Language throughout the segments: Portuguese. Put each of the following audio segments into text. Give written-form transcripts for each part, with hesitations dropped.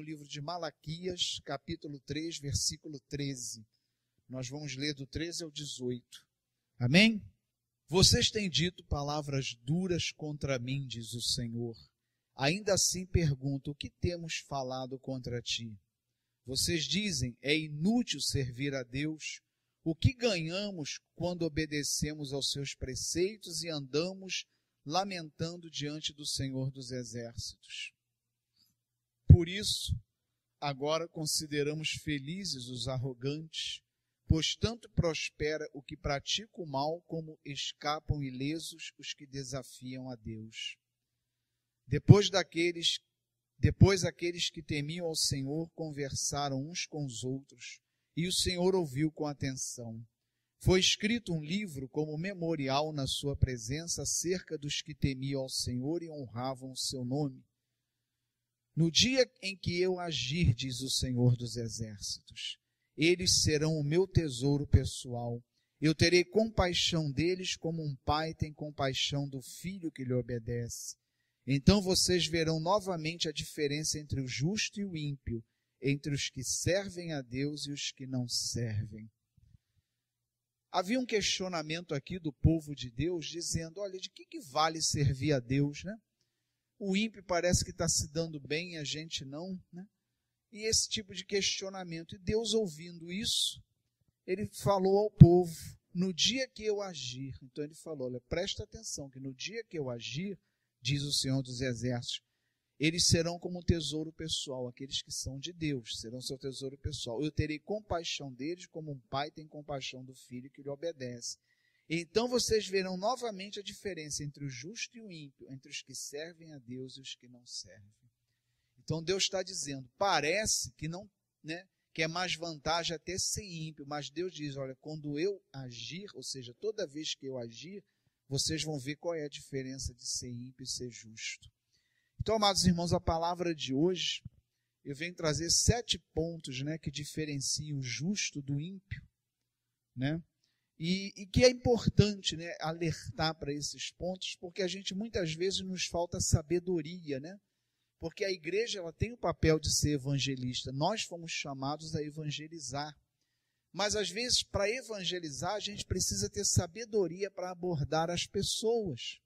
livro de Malaquias, capítulo 3, versículo 13. Nós vamos ler do 13 ao 18. Amém? Vocês têm dito palavras duras contra mim, diz o Senhor. Ainda assim pergunto, o que temos falado contra ti? Vocês dizem, é inútil servir a Deus. O que ganhamos quando obedecemos aos seus preceitos e andamos lamentando diante do Senhor dos Exércitos? Por isso, agora consideramos felizes os arrogantes, pois tanto prospera o que pratica o mal, como escapam ilesos os que desafiam a Deus. Depois aqueles que temiam ao Senhor conversaram uns com os outros, e o Senhor ouviu com atenção. Foi escrito um livro como memorial na sua presença acerca dos que temiam ao Senhor e honravam o seu nome. No dia em que eu agir, diz o Senhor dos Exércitos, eles serão o meu tesouro pessoal. Eu terei compaixão deles como um pai tem compaixão do filho que lhe obedece. Então vocês verão novamente a diferença entre o justo e o ímpio, entre os que servem a Deus e os que não servem. Havia um questionamento aqui do povo de Deus, dizendo, olha, de que vale servir a Deus, né? O ímpio parece que está se dando bem, a gente não, né? E esse tipo de questionamento. E Deus, ouvindo isso, ele falou ao povo, no dia que eu agir, então ele falou, olha, presta atenção, que no dia que eu agir, diz o Senhor dos Exércitos, eles serão como um tesouro pessoal, aqueles que são de Deus, serão seu tesouro pessoal. Eu terei compaixão deles como um pai tem compaixão do filho que lhe obedece. Então vocês verão novamente a diferença entre o justo e o ímpio, entre os que servem a Deus e os que não servem. Então Deus está dizendo, parece que não, né, que é mais vantagem até ser ímpio, mas Deus diz, olha, quando eu agir, ou seja, toda vez que eu agir, vocês vão ver qual é a diferença de ser ímpio e ser justo. Então, amados irmãos, a palavra de hoje, eu venho trazer 7 pontos, né, que diferenciam o justo do ímpio, né? E que é importante, né, alertar para esses pontos, porque a gente muitas vezes nos falta sabedoria, né? Porque a igreja ela tem o papel de ser evangelista, nós fomos chamados a evangelizar. Mas às vezes para evangelizar a gente precisa ter sabedoria para abordar as pessoas.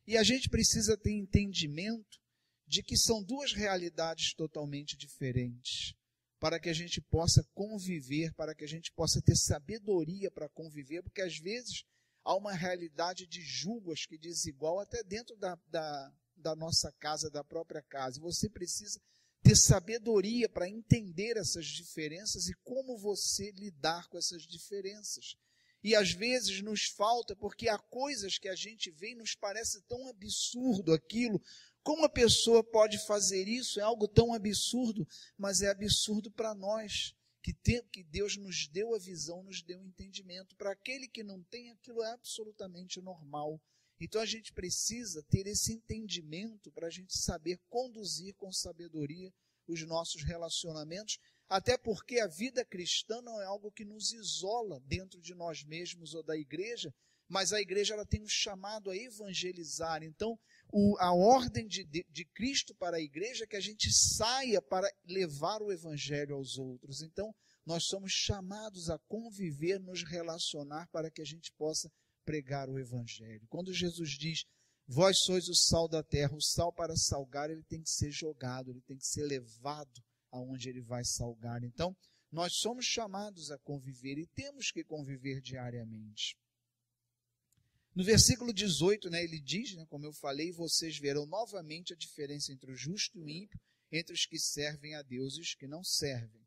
E a gente precisa ter entendimento de que são duas realidades totalmente diferentes, para que a gente possa conviver, para que a gente possa ter sabedoria para conviver, porque às vezes há uma realidade de julgo, acho que desigual, até dentro da nossa casa, da própria casa. E você precisa ter sabedoria para entender essas diferenças e como você lidar com essas diferenças. E às vezes nos falta, porque há coisas que a gente vê e nos parece tão absurdo aquilo. Como a pessoa pode fazer isso? É algo tão absurdo, mas é absurdo para nós, que Deus nos deu a visão, nos deu o entendimento. Para aquele que não tem, aquilo é absolutamente normal. Então a gente precisa ter esse entendimento para a gente saber conduzir com sabedoria os nossos relacionamentos, até porque a vida cristã não é algo que nos isola dentro de nós mesmos ou da igreja, mas a igreja ela tem nos chamado a evangelizar. Então, a ordem de Cristo para a igreja é que a gente saia para levar o evangelho aos outros. Então, nós somos chamados a conviver, nos relacionar para que a gente possa pregar o evangelho. Quando Jesus diz, vós sois o sal da terra, o sal para salgar, ele tem que ser jogado, ele tem que ser levado aonde ele vai salgar. Então, nós somos chamados a conviver e temos que conviver diariamente. No versículo 18, né, ele diz, né, como eu falei, vocês verão novamente a diferença entre o justo e o ímpio, entre os que servem a Deus e os que não servem.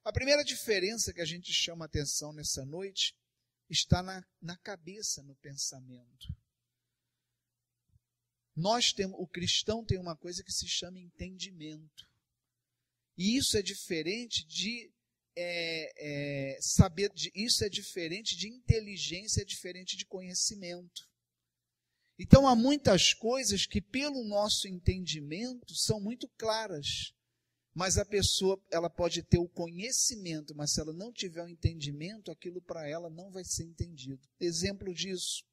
A primeira diferença que a gente chama a atenção nessa noite está na cabeça, no pensamento. O cristão tem uma coisa que se chama entendimento. E isso é diferente isso é diferente de inteligência, é diferente de conhecimento. Então há muitas coisas que pelo nosso entendimento são muito claras, mas a pessoa ela pode ter o conhecimento, mas se ela não tiver o entendimento, aquilo para ela não vai ser entendido. Exemplo disso,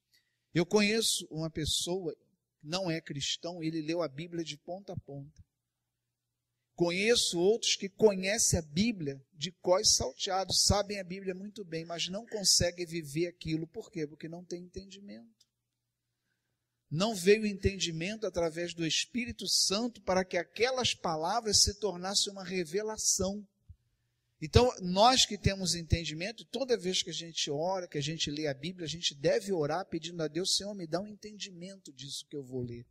eu conheço uma pessoa, não é cristão, ele leu a Bíblia de ponta a ponta. Conheço outros que conhecem a Bíblia de cós salteado, sabem a Bíblia muito bem, mas não conseguem viver aquilo. Por quê? Porque não tem entendimento. Não veio o entendimento através do Espírito Santo para que aquelas palavras se tornassem uma revelação. Então, nós que temos entendimento, toda vez que a gente ora, que a gente lê a Bíblia, a gente deve orar pedindo a Deus: Senhor, me dá um entendimento disso que eu vou ler.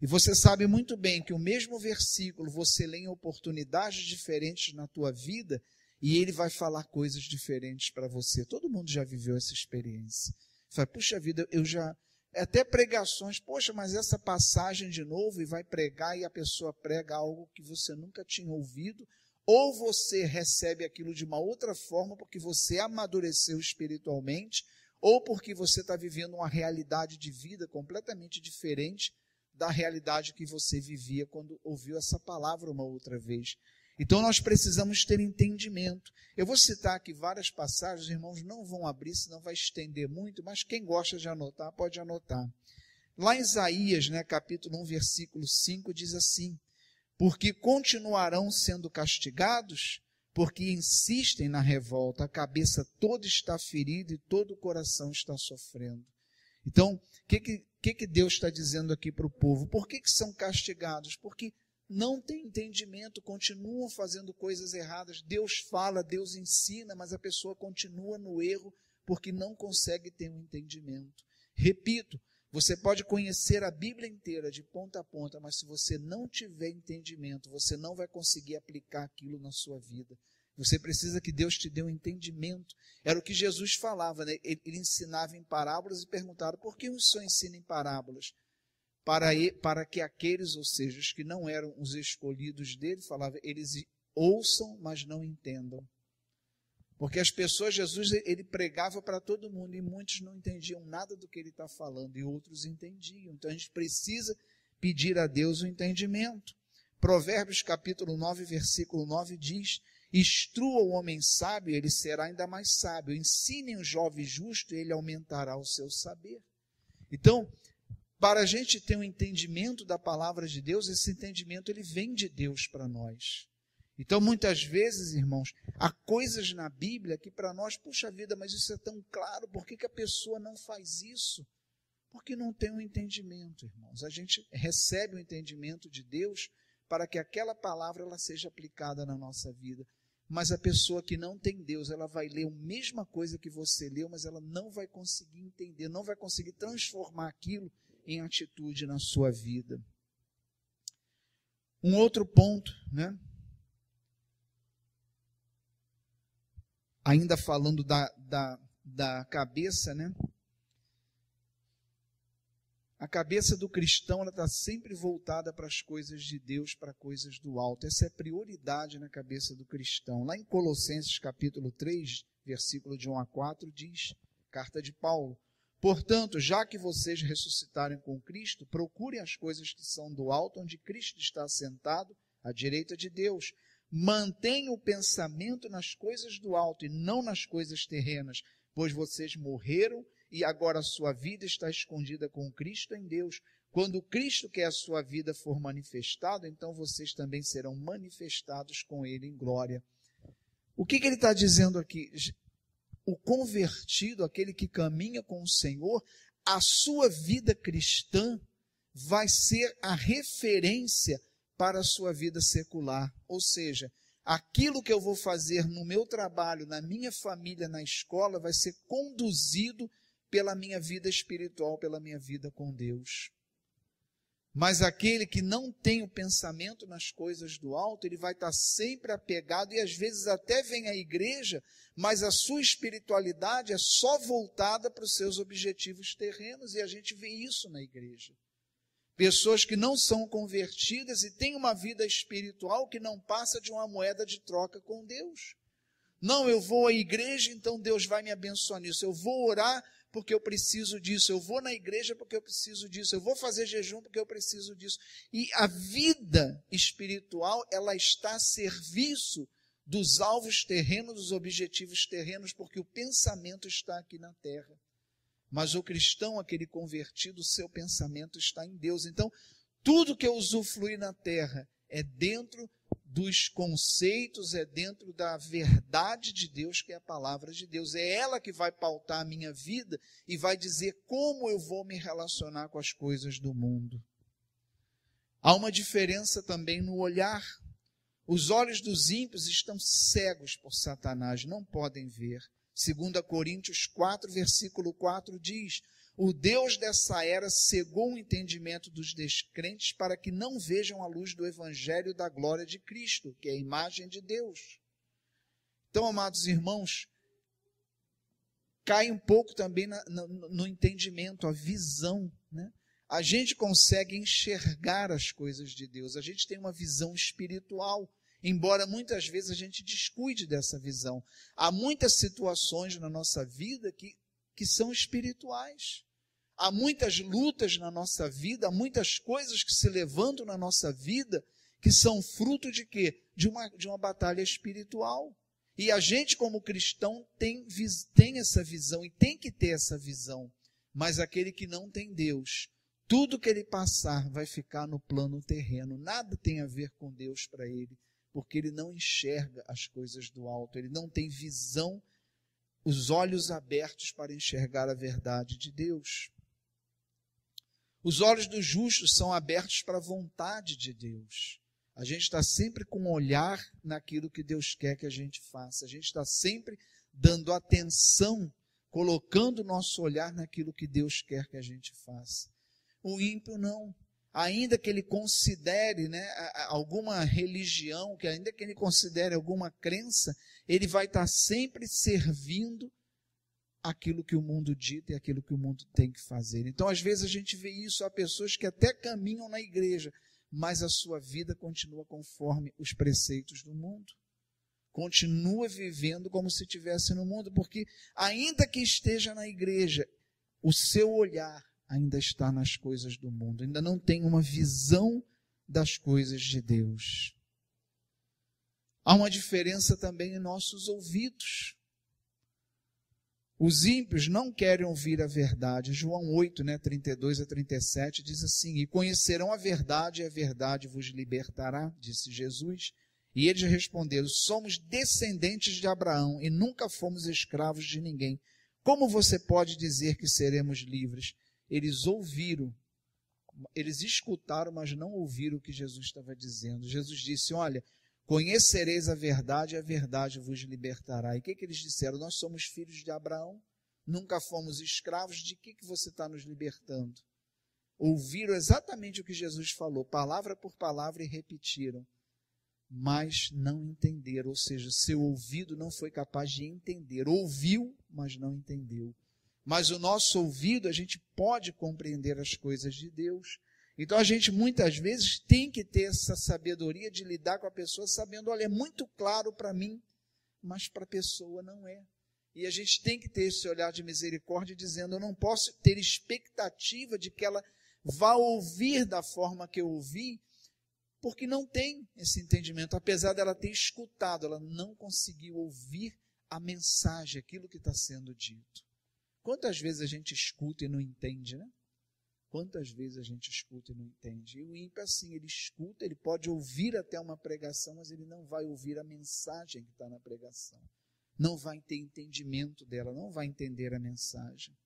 E você sabe muito bem que o mesmo versículo você lê em oportunidades diferentes na tua vida e ele vai falar coisas diferentes para você. Todo mundo já viveu essa experiência. Fala, puxa vida, eu já... Até pregações, poxa, mas essa passagem de novo, e vai pregar e a pessoa prega algo que você nunca tinha ouvido, ou você recebe aquilo de uma outra forma porque você amadureceu espiritualmente, ou porque você está vivendo uma realidade de vida completamente diferente da realidade que você vivia quando ouviu essa palavra uma outra vez. Então nós precisamos ter entendimento. Eu vou citar aqui várias passagens, os irmãos não vão abrir, senão vai estender muito, mas quem gosta de anotar, pode anotar. Lá em Isaías, capítulo 1, versículo 5, diz assim: porque continuarão sendo castigados, porque insistem na revolta, a cabeça toda está ferida e todo o coração está sofrendo. Então, o que Deus está dizendo aqui para o povo? Por que são castigados? Porque não tem entendimento, continuam fazendo coisas erradas. Deus fala, Deus ensina, mas a pessoa continua no erro porque não consegue ter um entendimento. Repito, você pode conhecer a Bíblia inteira de ponta a ponta, mas se você não tiver entendimento, você não vai conseguir aplicar aquilo na sua vida. Você precisa que Deus te dê um entendimento. Era o que Jesus falava, Ele ensinava em parábolas e perguntaram: por que o Senhor ensina em parábolas? Para que aqueles, ou seja, os que não eram os escolhidos dele, falava, eles ouçam, mas não entendam. Porque as pessoas, Jesus, ele pregava para todo mundo e muitos não entendiam nada do que ele está falando e outros entendiam. Então a gente precisa pedir a Deus o entendimento. Provérbios capítulo 9, versículo 9 diz: instrua o homem sábio, ele será ainda mais sábio. Ensinem o jovem justo, ele aumentará o seu saber. Então, para a gente ter um entendimento da palavra de Deus, esse entendimento ele vem de Deus para nós. Então, muitas vezes, irmãos, há coisas na Bíblia que para nós, puxa vida, mas isso é tão claro, por que a pessoa não faz isso? Porque não tem um entendimento, irmãos. A gente recebe o entendimento de Deus para que aquela palavra ela seja aplicada na nossa vida. Mas a pessoa que não tem Deus, ela vai ler a mesma coisa que você leu, mas ela não vai conseguir entender, não vai conseguir transformar aquilo em atitude na sua vida. Um outro ponto, ainda falando da cabeça, a cabeça do cristão ela está sempre voltada para as coisas de Deus, para coisas do alto. Essa é a prioridade na cabeça do cristão. Lá em Colossenses capítulo 3, versículo de 1 a 4, diz, carta de Paulo: portanto, já que vocês ressuscitarem com Cristo, procurem as coisas que são do alto, onde Cristo está assentado, à direita de Deus. Mantenham o pensamento nas coisas do alto e não nas coisas terrenas, pois vocês morreram e agora a sua vida está escondida com Cristo em Deus. Quando Cristo, que é a sua vida, for manifestado, então vocês também serão manifestados com Ele em glória. O que ele está dizendo aqui? O convertido, aquele que caminha com o Senhor, a sua vida cristã vai ser a referência para a sua vida secular. Ou seja, aquilo que eu vou fazer no meu trabalho, na minha família, na escola, vai ser conduzido pela minha vida espiritual, pela minha vida com Deus. Mas aquele que não tem o pensamento nas coisas do alto, ele vai estar sempre apegado e às vezes até vem à igreja, mas a sua espiritualidade é só voltada para os seus objetivos terrenos, e a gente vê isso na igreja. Pessoas que não são convertidas e têm uma vida espiritual que não passa de uma moeda de troca com Deus. Não, eu vou à igreja, então Deus vai me abençoar nisso. Eu vou orar porque eu preciso disso. Eu vou na igreja porque eu preciso disso. Eu vou fazer jejum porque eu preciso disso. E a vida espiritual, ela está a serviço dos alvos terrenos, dos objetivos terrenos, porque o pensamento está aqui na terra. Mas o cristão, aquele convertido, o seu pensamento está em Deus. Então, tudo que eu usufruir na terra é dentro dos conceitos, é dentro da verdade de Deus, que é a palavra de Deus. É ela que vai pautar a minha vida e vai dizer como eu vou me relacionar com as coisas do mundo. Há uma diferença também no olhar. Os olhos dos ímpios estão cegos por Satanás, não podem ver. 2 Coríntios 4, versículo 4 diz: o Deus dessa era cegou o entendimento dos descrentes para que não vejam a luz do evangelho da glória de Cristo, que é a imagem de Deus. Então, amados irmãos, cai um pouco também no entendimento, a visão, né? A gente consegue enxergar as coisas de Deus, a gente tem uma visão espiritual, embora muitas vezes a gente descuide dessa visão. Há muitas situações na nossa vida que são espirituais. Há muitas lutas na nossa vida, há muitas coisas que se levantam na nossa vida que são fruto de quê? De uma batalha espiritual. E a gente, como cristão, tem essa visão e tem que ter essa visão. Mas aquele que não tem Deus, tudo que ele passar vai ficar no plano terreno. Nada tem a ver com Deus para ele, porque ele não enxerga as coisas do alto, ele não tem visão, os olhos abertos para enxergar a verdade de Deus. Os olhos dos justos são abertos para a vontade de Deus. A gente está sempre com um olhar naquilo que Deus quer que a gente faça. A gente está sempre dando atenção, colocando o nosso olhar naquilo que Deus quer que a gente faça. O ímpio não. Ainda que ele considere, né, alguma religião, que ainda que ele considere alguma crença, ele vai estar sempre servindo aquilo que o mundo dita e aquilo que o mundo tem que fazer. Então, às vezes, a gente vê isso, há pessoas que até caminham na igreja, mas a sua vida continua conforme os preceitos do mundo. Continua vivendo como se estivesse no mundo, porque ainda que esteja na igreja, o seu olhar ainda está nas coisas do mundo, ainda não tem uma visão das coisas de Deus. Há uma diferença também em nossos ouvidos. Os ímpios não querem ouvir a verdade. João 8, 32 a 37 diz assim: e conhecerão a verdade, e a verdade vos libertará, disse Jesus. E eles responderam: somos descendentes de Abraão e nunca fomos escravos de ninguém. Como você pode dizer que seremos livres? Eles ouviram, eles escutaram, mas não ouviram o que Jesus estava dizendo. Jesus disse: olha, conhecereis a verdade, e a verdade vos libertará. E o que eles disseram? Nós somos filhos de Abraão, nunca fomos escravos. De que você está nos libertando? Ouviram exatamente o que Jesus falou, palavra por palavra, e repetiram, mas não entenderam. Ou seja, seu ouvido não foi capaz de entender. Ouviu, mas não entendeu. Mas o nosso ouvido, a gente pode compreender as coisas de Deus. Então a gente muitas vezes tem que ter essa sabedoria de lidar com a pessoa sabendo, olha, é muito claro para mim, mas para a pessoa não é. E a gente tem que ter esse olhar de misericórdia dizendo, eu não posso ter expectativa de que ela vá ouvir da forma que eu ouvi, porque não tem esse entendimento. Apesar dela ter escutado, ela não conseguiu ouvir a mensagem, aquilo que está sendo dito. Quantas vezes a gente escuta e não entende, né? Quantas vezes a gente escuta e não entende? E o ímpio, assim, ele escuta, ele pode ouvir até uma pregação, mas ele não vai ouvir a mensagem que está na pregação. Não vai ter entendimento dela, não vai entender a mensagem.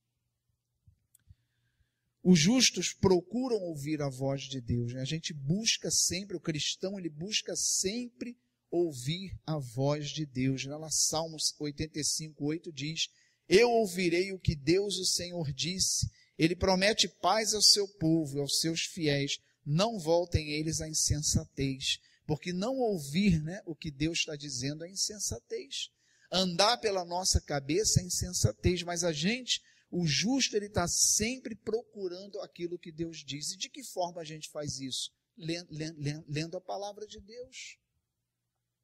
Os justos procuram ouvir a voz de Deus, né? A gente busca sempre, o cristão, ele busca sempre ouvir a voz de Deus. Lá Salmos 85:8 diz: eu ouvirei o que Deus, o Senhor, disse. Ele promete paz ao seu povo e aos seus fiéis. Não voltem eles à insensatez. Porque não ouvir, né, o que Deus está dizendo é insensatez. Andar pela nossa cabeça é insensatez. Mas a gente, o justo, ele está sempre procurando aquilo que Deus diz. E de que forma a gente faz isso? Lendo a palavra de Deus.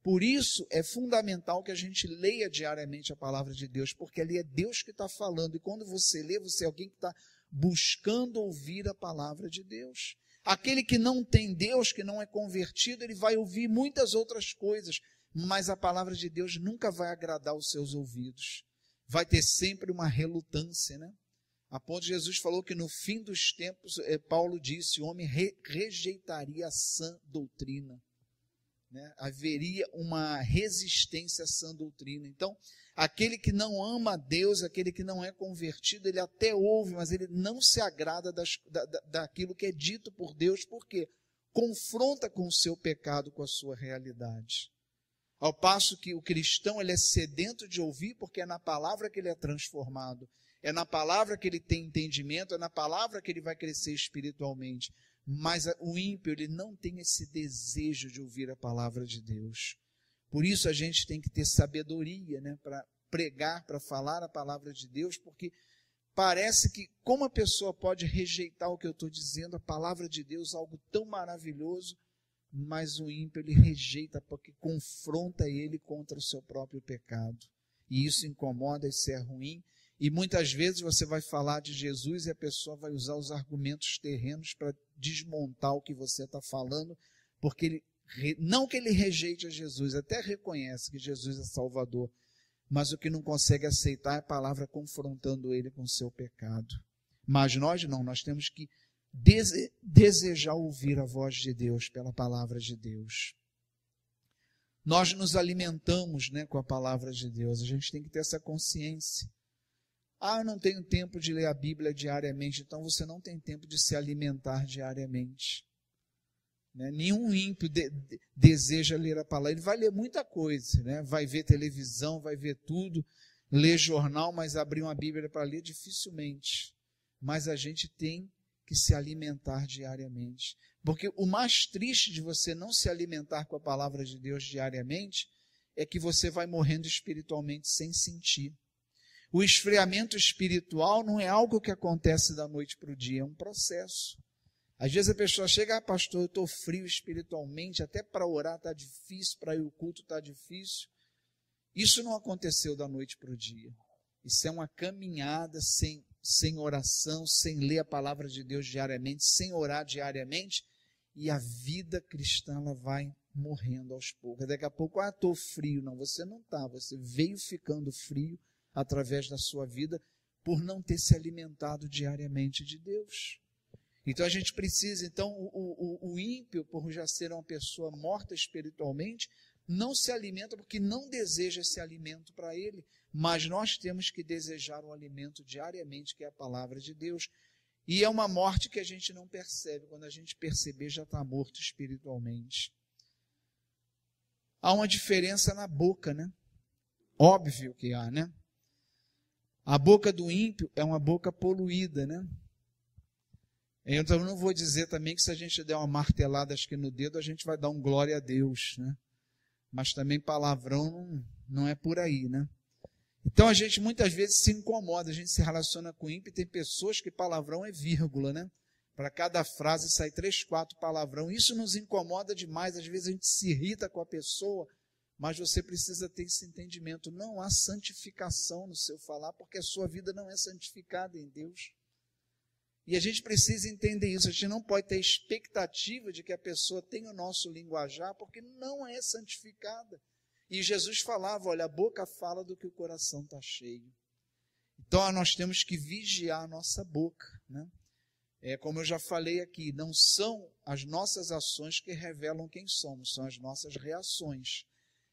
Por isso é fundamental que a gente leia diariamente a palavra de Deus, porque ali é Deus que está falando, e quando você lê, você é alguém que está buscando ouvir a palavra de Deus. Aquele que não tem Deus, que não é convertido, ele vai ouvir muitas outras coisas, mas a palavra de Deus nunca vai agradar os seus ouvidos. Vai ter sempre uma relutância, né? A ponto de Jesus falou que no fim dos tempos, Paulo disse, o homem rejeitaria a sã doutrina. né? Haveria uma resistência à sã doutrina. Então, aquele que não ama a Deus, aquele que não é convertido, ele até ouve, mas ele não se agrada daquilo que é dito por Deus, porque confronta com o seu pecado, com a sua realidade. Ao passo que o cristão, ele é sedento de ouvir, porque é na palavra que ele é transformado, é na palavra que ele tem entendimento, é na palavra que ele vai crescer espiritualmente. Mas o ímpio, ele não tem esse desejo de ouvir a palavra de Deus. Por isso a gente tem que ter sabedoria, né, para pregar, para falar a palavra de Deus, porque parece que como a pessoa pode rejeitar o que eu estou dizendo, a palavra de Deus, algo tão maravilhoso, mas o ímpio ele rejeita porque confronta ele contra o seu próprio pecado. E isso incomoda, isso é ruim. E muitas vezes você vai falar de Jesus e a pessoa vai usar os argumentos terrenos para desmontar o que você está falando, porque ele, não que ele rejeite a Jesus, até reconhece que Jesus é Salvador, mas o que não consegue aceitar é a palavra confrontando ele com o seu pecado. Mas nós não, nós temos que desejar ouvir a voz de Deus pela palavra de Deus. Nós nos alimentamos, né, com a palavra de Deus, a gente tem que ter essa consciência. Eu não tenho tempo de ler a Bíblia diariamente, então você não tem tempo de se alimentar diariamente. Né? Nenhum ímpio deseja ler a palavra, ele vai ler muita coisa, né? Vai ver televisão, vai ver tudo, ler jornal, mas abrir uma Bíblia para ler dificilmente. Mas a gente tem que se alimentar diariamente. Porque o mais triste de você não se alimentar com a palavra de Deus diariamente é que você vai morrendo espiritualmente sem sentir. O esfriamento espiritual não é algo que acontece da noite para o dia, é um processo. Às vezes a pessoa chega, pastor, eu estou frio espiritualmente, até para orar está difícil, para ir ao culto está difícil. Isso não aconteceu da noite para o dia. Isso é uma caminhada sem oração, sem ler a palavra de Deus diariamente, sem orar diariamente, e a vida cristã ela vai morrendo aos poucos. Daqui a pouco, estou frio. Não, você não está, você veio ficando frio através da sua vida por não ter se alimentado diariamente de Deus. Então a gente precisa, o ímpio, por já ser uma pessoa morta espiritualmente, não se alimenta porque não deseja esse alimento para ele, mas nós temos que desejar um alimento diariamente, que é a palavra de Deus. E é uma morte que a gente não percebe, quando a gente perceber já está morto espiritualmente. Há uma diferença na boca, né? Óbvio que há, né? A boca do ímpio é uma boca poluída, né? Então eu não vou dizer também que se a gente der uma martelada aqui no dedo, a gente vai dar um glória a Deus, né? Mas também palavrão não é por aí, né? Então a gente muitas vezes se incomoda, a gente se relaciona com o ímpio e tem pessoas que palavrão é vírgula, né? Para cada frase sai 3, 4 palavrão. Isso nos incomoda demais, às vezes a gente se irrita com a pessoa, mas você precisa ter esse entendimento. Não há santificação no seu falar, porque a sua vida não é santificada em Deus. E a gente precisa entender isso. A gente não pode ter expectativa de que a pessoa tenha o nosso linguajar, porque não é santificada. E Jesus falava, olha, a boca fala do que o coração está cheio. Então nós temos que vigiar a nossa boca, né? Como eu já falei aqui, não são as nossas ações que revelam quem somos, são as nossas reações.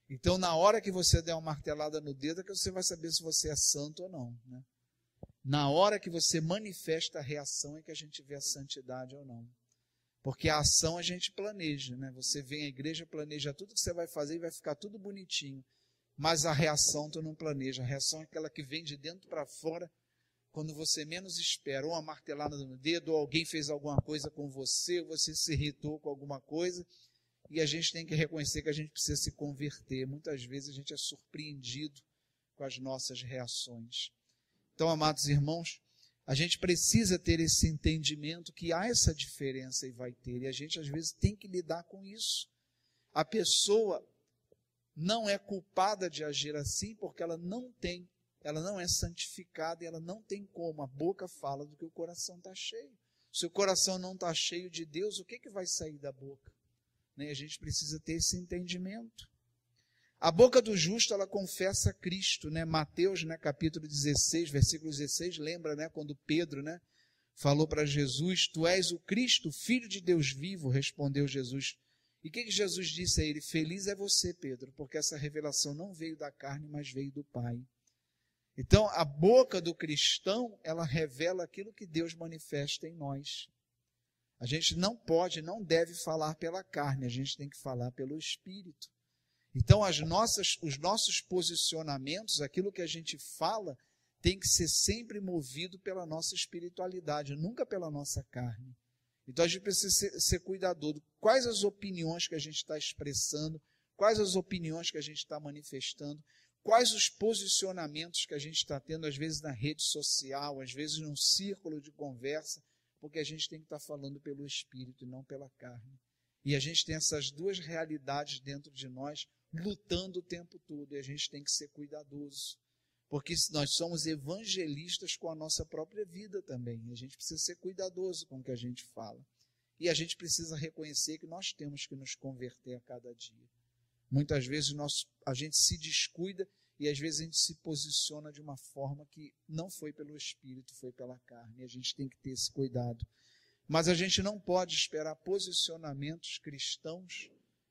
Então, na hora que você der uma martelada no dedo, é que você vai saber se você é santo ou não, né? Na hora que você manifesta a reação é que a gente vê a santidade ou não. Porque a ação a gente planeja, né? Você vem à igreja, planeja tudo que você vai fazer e vai ficar tudo bonitinho. Mas a reação tu não planeja. A reação é aquela que vem de dentro para fora, quando você menos espera. Ou uma martelada no dedo, ou alguém fez alguma coisa com você, ou você se irritou com alguma coisa. E a gente tem que reconhecer que a gente precisa se converter. Muitas vezes a gente é surpreendido com as nossas reações. Então, amados irmãos, a gente precisa ter esse entendimento que há essa diferença e vai ter. E a gente, às vezes, tem que lidar com isso. A pessoa não é culpada de agir assim porque ela não é santificada e ela não tem como. A boca fala do que o coração está cheio. Se o coração não está cheio de Deus, o que vai sair da boca? A gente precisa ter esse entendimento. A boca do justo, ela confessa Cristo, né? Mateus, né, capítulo 16, versículo 16, lembra, né, quando Pedro, né, falou para Jesus, tu és o Cristo, filho de Deus vivo, respondeu Jesus. E o que Jesus disse a ele? Feliz é você, Pedro, porque essa revelação não veio da carne, mas veio do Pai. Então, a boca do cristão, ela revela aquilo que Deus manifesta em nós. A gente não pode, não deve falar pela carne, a gente tem que falar pelo Espírito. Então, os nossos posicionamentos, aquilo que a gente fala, tem que ser sempre movido pela nossa espiritualidade, nunca pela nossa carne. Então, a gente precisa ser cuidadoso. Quais as opiniões que a gente está expressando, quais as opiniões que a gente está manifestando, quais os posicionamentos que a gente está tendo, às vezes na rede social, às vezes num círculo de conversa, porque a gente tem que estar falando pelo Espírito e não pela carne. E a gente tem essas duas realidades dentro de nós, lutando o tempo todo, e a gente tem que ser cuidadoso, porque nós somos evangelistas com a nossa própria vida também, a gente precisa ser cuidadoso com o que a gente fala, e a gente precisa reconhecer que nós temos que nos converter a cada dia. Muitas vezes a gente se descuida, e às vezes a gente se posiciona de uma forma que não foi pelo Espírito, foi pela carne, e a gente tem que ter esse cuidado. Mas a gente não pode esperar posicionamentos cristãos,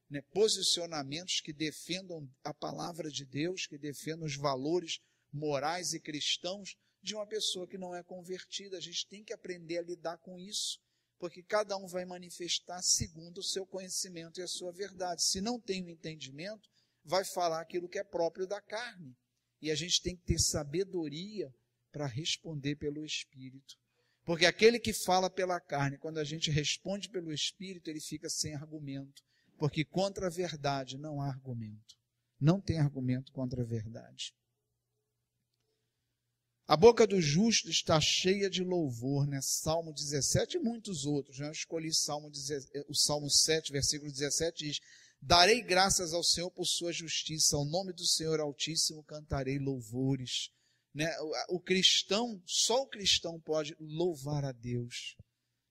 né, posicionamentos que defendam a palavra de Deus, que defendam os valores morais e cristãos de uma pessoa que não é convertida. A gente tem que aprender a lidar com isso, porque cada um vai manifestar segundo o seu conhecimento e a sua verdade. Se não tem o entendimento, vai falar aquilo que é próprio da carne. E a gente tem que ter sabedoria para responder pelo Espírito. Porque aquele que fala pela carne, quando a gente responde pelo Espírito, ele fica sem argumento. Porque contra a verdade não há argumento. Não tem argumento contra a verdade. A boca do justo está cheia de louvor, né? Salmo 17 e muitos outros. Eu escolhi o Salmo 7, versículo 17, diz: darei graças ao Senhor por sua justiça, ao nome do Senhor Altíssimo cantarei louvores. Né? O cristão, só o cristão pode louvar a Deus.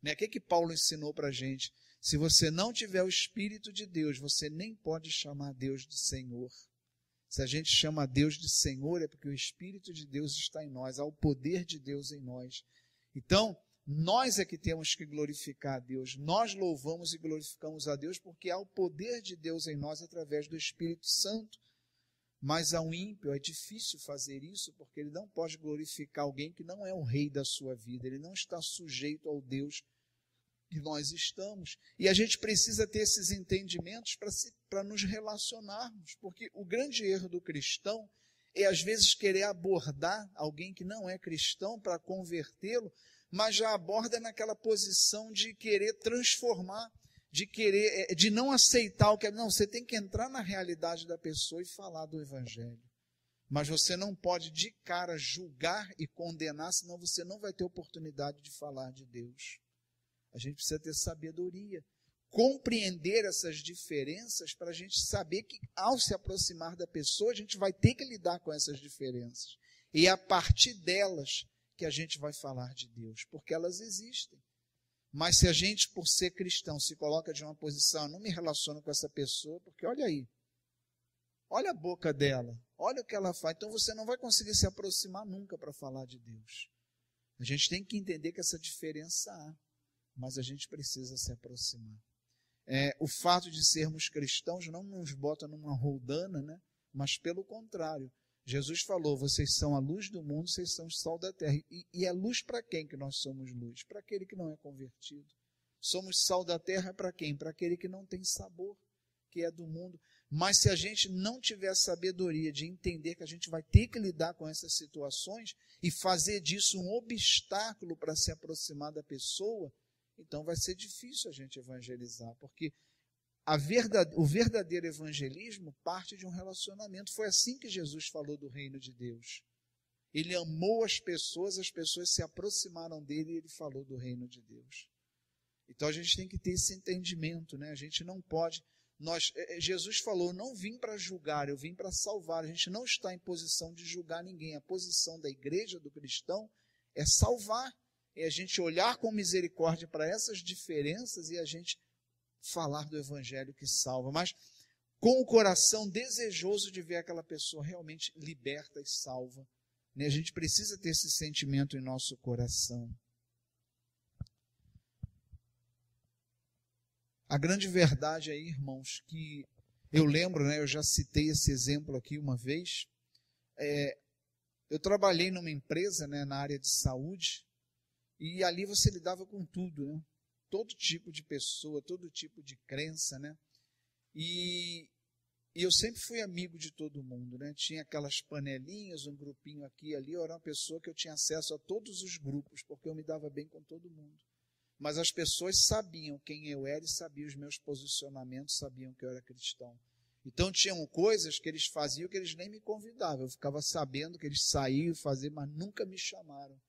Né? O que Paulo ensinou para a gente? Se você não tiver o Espírito de Deus, você nem pode chamar Deus de Senhor. Se a gente chama Deus de Senhor, é porque o Espírito de Deus está em nós, há o poder de Deus em nós. Então, nós é que temos que glorificar a Deus. Nós louvamos e glorificamos a Deus porque há o poder de Deus em nós através do Espírito Santo. Mas ao ímpio é difícil fazer isso, porque ele não pode glorificar alguém que não é o rei da sua vida, ele não está sujeito ao Deus que nós estamos. E a gente precisa ter esses entendimentos para nos relacionarmos, porque o grande erro do cristão é às vezes querer abordar alguém que não é cristão para convertê-lo, mas já aborda naquela posição de querer transformar, de não aceitar o que é. Não, você tem que entrar na realidade da pessoa e falar do Evangelho. Mas você não pode de cara julgar e condenar, senão você não vai ter oportunidade de falar de Deus. A gente precisa ter sabedoria, compreender essas diferenças para a gente saber que ao se aproximar da pessoa, a gente vai ter que lidar com essas diferenças. E é a partir delas que a gente vai falar de Deus, porque elas existem. Mas se a gente, por ser cristão, se coloca de uma posição, não me relaciono com essa pessoa, porque olha aí, olha a boca dela, olha o que ela faz, então você não vai conseguir se aproximar nunca para falar de Deus. A gente tem que entender que essa diferença há, mas a gente precisa se aproximar. O fato de sermos cristãos não nos bota numa roldana, né? Mas pelo contrário, Jesus falou, vocês são a luz do mundo, vocês são o sal da terra. E é luz para quem que nós somos luz? Para aquele que não é convertido. Somos sal da terra para quem? Para aquele que não tem sabor, que é do mundo. Mas se a gente não tiver a sabedoria de entender que a gente vai ter que lidar com essas situações e fazer disso um obstáculo para se aproximar da pessoa, então vai ser difícil a gente evangelizar, porque o verdadeiro evangelismo parte de um relacionamento. Foi assim que Jesus falou do reino de Deus. Ele amou as pessoas se aproximaram dele e ele falou do reino de Deus. Então a gente tem que ter esse entendimento, né? A gente não pode... Jesus falou, não vim para julgar, eu vim para salvar. A gente não está em posição de julgar ninguém. A posição da igreja, do cristão, é salvar. É a gente olhar com misericórdia para essas diferenças e a gente falar do Evangelho que salva, mas com o coração desejoso de ver aquela pessoa realmente liberta e salva. A gente precisa ter esse sentimento em nosso coração. A grande verdade aí, irmãos, que eu lembro, né, eu já citei esse exemplo aqui uma vez, eu trabalhei numa empresa, né, na área de saúde, e ali você lidava com tudo, né? Todo tipo de pessoa, todo tipo de crença, né? E eu sempre fui amigo de todo mundo, né? Tinha aquelas panelinhas, um grupinho aqui e ali, eu era uma pessoa que eu tinha acesso a todos os grupos, porque eu me dava bem com todo mundo. Mas as pessoas sabiam quem eu era e sabiam os meus posicionamentos, sabiam que eu era cristão. Então tinham coisas que eles faziam que eles nem me convidavam. Eu ficava sabendo que eles saíam e faziam, mas nunca me chamaram.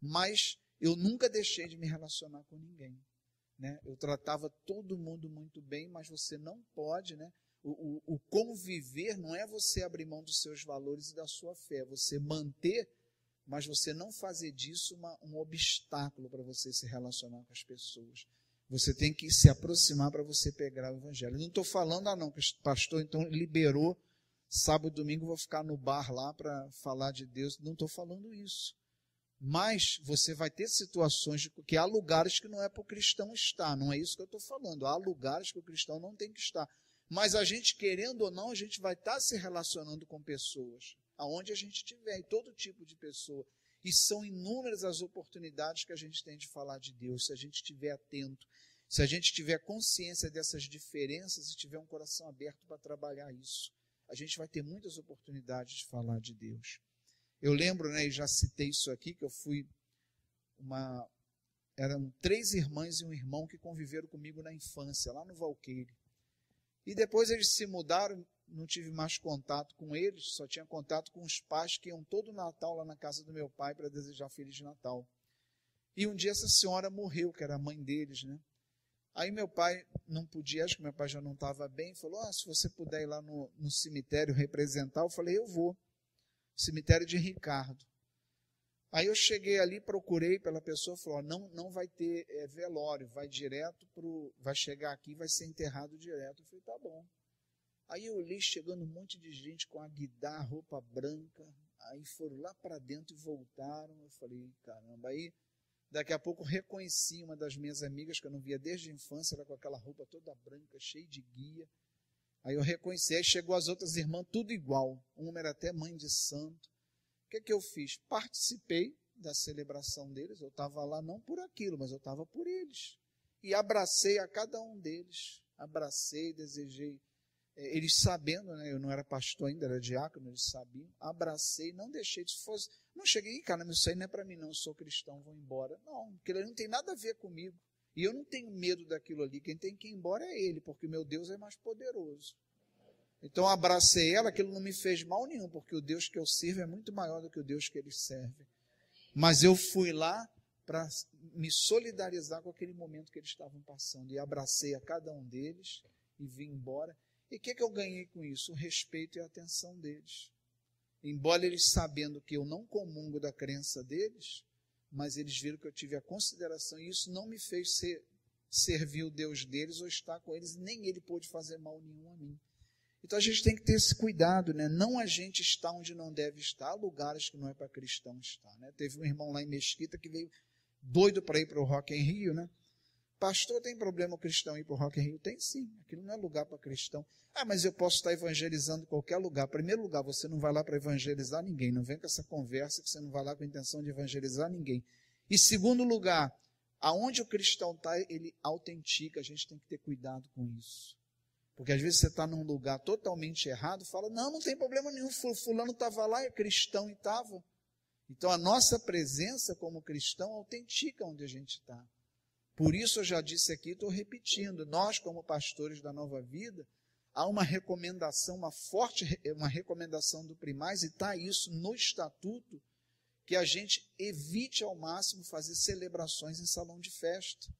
Mas eu nunca deixei de me relacionar com ninguém, né? Eu tratava todo mundo muito bem, mas você não pode, né? O conviver não é você abrir mão dos seus valores e da sua fé, é você manter, mas você não fazer disso um obstáculo para você se relacionar com as pessoas. Você tem que se aproximar para você pegar o evangelho. Eu não estou falando, não, que o pastor então liberou, sábado e domingo vou ficar no bar lá para falar de Deus. Não estou falando isso. Mas você vai ter situações que há lugares que não é para o cristão estar. Não é isso que eu estou falando. Há lugares que o cristão não tem que estar. Mas a gente, querendo ou não, a gente vai estar se relacionando com pessoas, aonde a gente estiver, e todo tipo de pessoa. E são inúmeras as oportunidades que a gente tem de falar de Deus, se a gente estiver atento, se a gente tiver consciência dessas diferenças e tiver um coração aberto para trabalhar isso. A gente vai ter muitas oportunidades de falar de Deus. Eu lembro, né, e já citei isso aqui, que eu fui eram 3 irmãs e um irmão que conviveram comigo na infância, lá no Valqueire. E depois eles se mudaram, não tive mais contato com eles, só tinha contato com os pais que iam todo Natal lá na casa do meu pai para desejar Feliz Natal. E um dia essa senhora morreu, que era a mãe deles, né? Aí meu pai não podia, acho que meu pai já não estava bem, falou, se você puder ir lá no cemitério representar, eu falei, eu vou. Cemitério de Ricardo. Aí eu cheguei ali, procurei pela pessoa, falou, não vai ter velório, vai chegar aqui, vai ser enterrado direto. Eu falei, tá bom. Aí eu olhei chegando um monte de gente com aguidar, roupa branca, aí foram lá para dentro e voltaram. Eu falei, caramba, aí daqui a pouco reconheci uma das minhas amigas que eu não via desde a infância, ela com aquela roupa toda branca, cheia de guia. Aí eu reconheci, aí chegou as outras irmãs, tudo igual. Uma era até mãe de santo. O que eu fiz? Participei da celebração deles. Eu estava lá não por aquilo, mas eu estava por eles. E abracei a cada um deles. Abracei, desejei. Eles sabendo, né? Eu não era pastor ainda, era diácono, eles sabiam. Abracei, não deixei. Se fosse, não cheguei, cara, isso aí não é para mim não, eu sou cristão, vou embora. Não, aquilo não tem nada a ver comigo. E eu não tenho medo daquilo ali. Quem tem que ir embora é ele, porque meu Deus é mais poderoso. Então abracei ela, aquilo não me fez mal nenhum, porque o Deus que eu sirvo é muito maior do que o Deus que eles servem. Mas eu fui lá para me solidarizar com aquele momento que eles estavam passando. E abracei a cada um deles e vim embora. E o que eu ganhei com isso? O respeito e a atenção deles. Embora eles sabendo que eu não comungo da crença deles, mas eles viram que eu tive a consideração, e isso não me fez servir o Deus deles ou estar com eles, nem ele pôde fazer mal nenhum a mim. Então a gente tem que ter esse cuidado, né? Não a gente está onde não deve estar, há lugares que não é para cristão estar, né? Teve um irmão lá em Mesquita que veio doido para ir para o Rock in Rio, né? Pastor, tem problema o cristão ir para o Rock in Rio? Tem sim, aquilo não é lugar para cristão. Mas eu posso estar evangelizando em qualquer lugar. Primeiro lugar, você não vai lá para evangelizar ninguém, não vem com essa conversa que você não vai lá com a intenção de evangelizar ninguém. E segundo lugar, aonde o cristão está, ele autentica, a gente tem que ter cuidado com isso. Porque às vezes você está num lugar totalmente errado, fala, não tem problema nenhum, fulano estava lá, é cristão e estava. Então a nossa presença como cristão autentica onde a gente está. Por isso eu já disse aqui, estou repetindo, nós como pastores da Nova Vida, há uma recomendação, uma recomendação do Primaz, e está isso no estatuto, que a gente evite ao máximo fazer celebrações em salão de festa.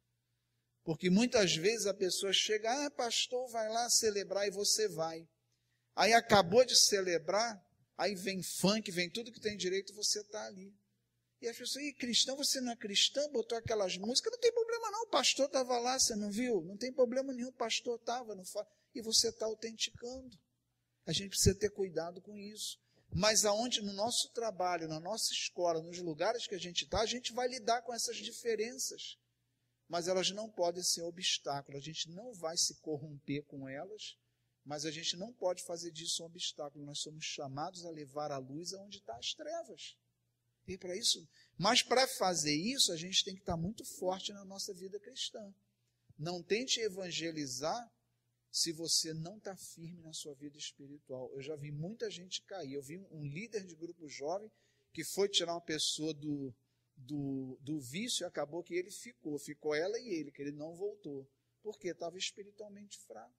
Porque muitas vezes a pessoa chega, pastor, vai lá celebrar, e você vai. Aí acabou de celebrar, aí vem funk, vem tudo que tem direito, e você está ali. E as pessoas, cristão, você não é cristão? Botou aquelas músicas, não tem problema não, o pastor estava lá, você não viu? Não tem problema nenhum, o pastor estava, e você está autenticando. A gente precisa ter cuidado com isso. Mas aonde no nosso trabalho, na nossa escola, nos lugares que a gente está, a gente vai lidar com essas diferenças. mas elas não podem ser obstáculo. A gente não vai se corromper com elas, mas a gente não pode fazer disso um obstáculo. Nós somos chamados a levar a luz aonde estão as trevas. E para isso, mas para fazer isso, a gente tem que estar muito forte na nossa vida cristã. Não tente evangelizar se você não está firme na sua vida espiritual. Eu já vi muita gente cair. Eu vi um líder de grupo jovem que foi tirar uma pessoa do vício e acabou que ele ficou ela e ele, que ele não voltou, porque estava espiritualmente fraco.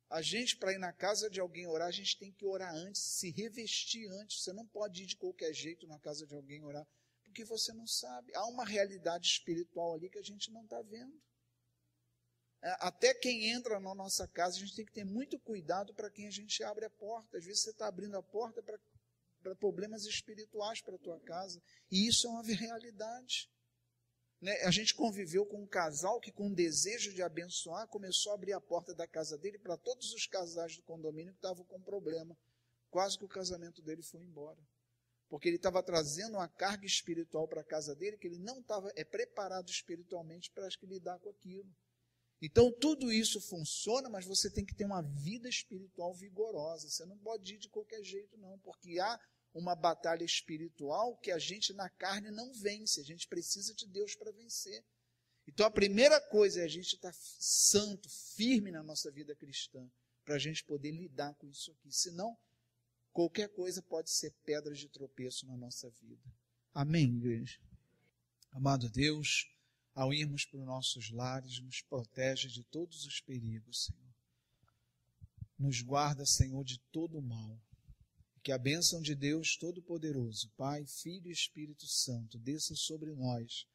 A gente, para ir na casa de alguém orar, a gente tem que orar antes, se revestir antes. Você não pode ir de qualquer jeito na casa de alguém orar, porque você não sabe. Há uma realidade espiritual ali que a gente não está vendo. Até quem entra na nossa casa, a gente tem que ter muito cuidado para quem a gente abre a porta. Às vezes você está abrindo a porta para problemas espirituais para a tua casa, e isso é uma realidade. A gente conviveu com um casal que, com desejo de abençoar, começou a abrir a porta da casa dele para todos os casais do condomínio que estavam com problema. Quase que o casamento dele foi embora. Porque ele estava trazendo uma carga espiritual para a casa dele que ele não estava preparado espiritualmente para lidar com aquilo. Então, tudo isso funciona, mas você tem que ter uma vida espiritual vigorosa. Você não pode ir de qualquer jeito, não, porque há uma batalha espiritual que a gente na carne não vence. A gente precisa de Deus para vencer. Então a primeira coisa é a gente estar santo, firme na nossa vida cristã, para a gente poder lidar com isso aqui. Senão, qualquer coisa pode ser pedra de tropeço na nossa vida. Amém, igreja? Amado Deus, ao irmos para os nossos lares, nos protege de todos os perigos, Senhor. Nos guarda, Senhor, de todo o mal. Que a bênção de Deus Todo-Poderoso, Pai, Filho e Espírito Santo, desça sobre nós,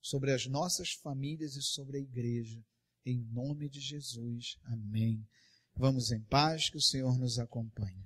sobre as nossas famílias e sobre a igreja, em nome de Jesus. Amém. Vamos em paz, que o Senhor nos acompanhe.